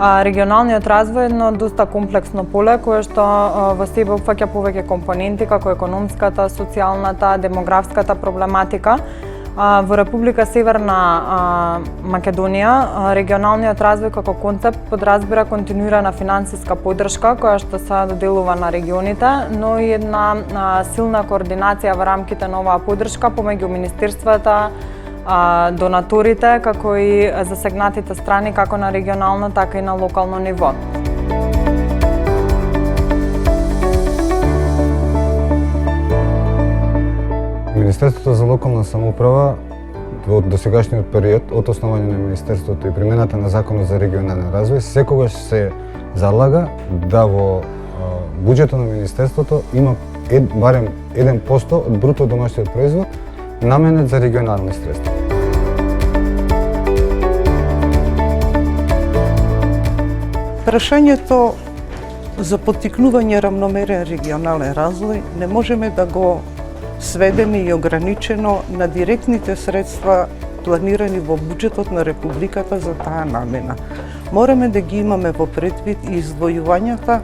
Регионалниот развој е едно доста комплексно поле кое што во себе опфаќа повеќе компоненти како економската, социјалната, демографската проблематика. Во Република Северна Македонија регионалниот развој како концепт подразбира континуирана финансиска поддршка која што се доделува на регионите, но и една силна координација во рамките на оваа поддршка помеѓу министерствата, донаторите, како и засегнатите страни како на регионално, така и на локално ниво. Министерството за локална самоуправа во досегашниот период од основање на Министерството и примената на Законот за регионален развој секогаш се залага да во буџетот на Министерството има барем 1% од бруто домашниот производ наменет за регионални средства. Прашањето за поттикнување рамномерен регионален развој не можеме да го сведеме и ограничено на директните средства планирани во буџетот на Републиката за таа намена. Мораме да ги имаме во предвид и издвојувањата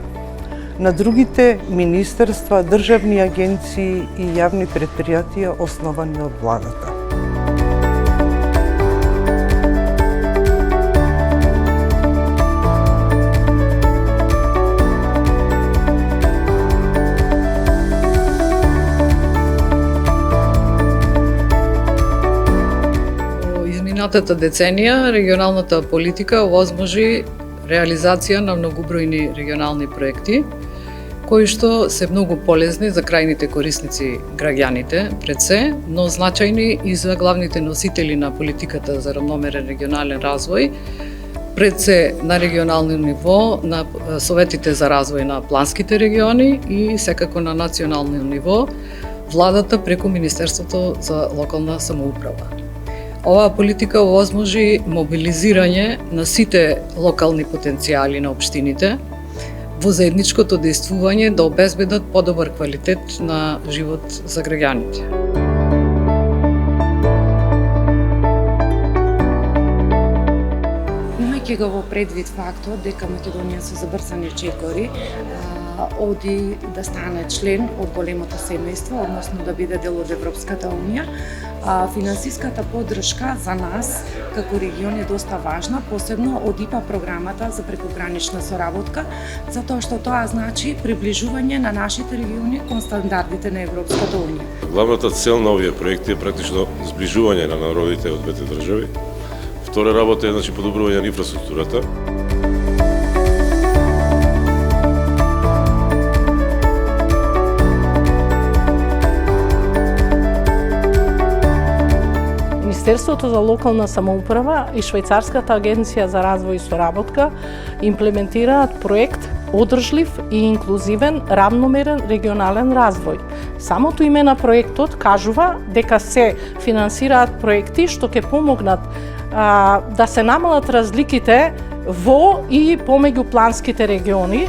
на другите министерства, државни агенции и јавни предпријатија основани од владата. Изминатата деценија регионалната политика овозможи реализација на многобројни регионални проекти, кои што се многу полезни за крајните корисници граѓаните пред се, но значајни и за главните носители на политиката за рамномерен регионален развој, пред се на регионално ниво, на советите за развој на планските региони и секако на национално ниво, владата преку Министерството за локална самоуправа. Оваа политика овозможи мобилизирање на сите локални потенцијали на општините во заедничкото дејствување да обезбедат подобар квалитет на живот за граѓаните. Имајќи го во предвид фактот дека Македонија со забрзани чекори оди да стане член од големото семејство, односно да биде дел од Европската унија, финансиската поддршка за нас како регион е доста важна, посебно од ИПА програмата за прекогранична соработка, затоа што тоа значи приближување на нашите региони кон стандардите на Европската унија. Главната цел на овие проекти е практично зближување на народите од двете држави. Втора работа е подобрување на инфраструктурата. Министерството за локална самоуправа и Швајцарската агенција за развој и соработка имплементираат проект одржлив и инклузивен рамномерен регионален развој. Самото име на проектот кажува дека се финансираат проекти што ќе помогнат да се намалат разликите во и помеѓу планските региони.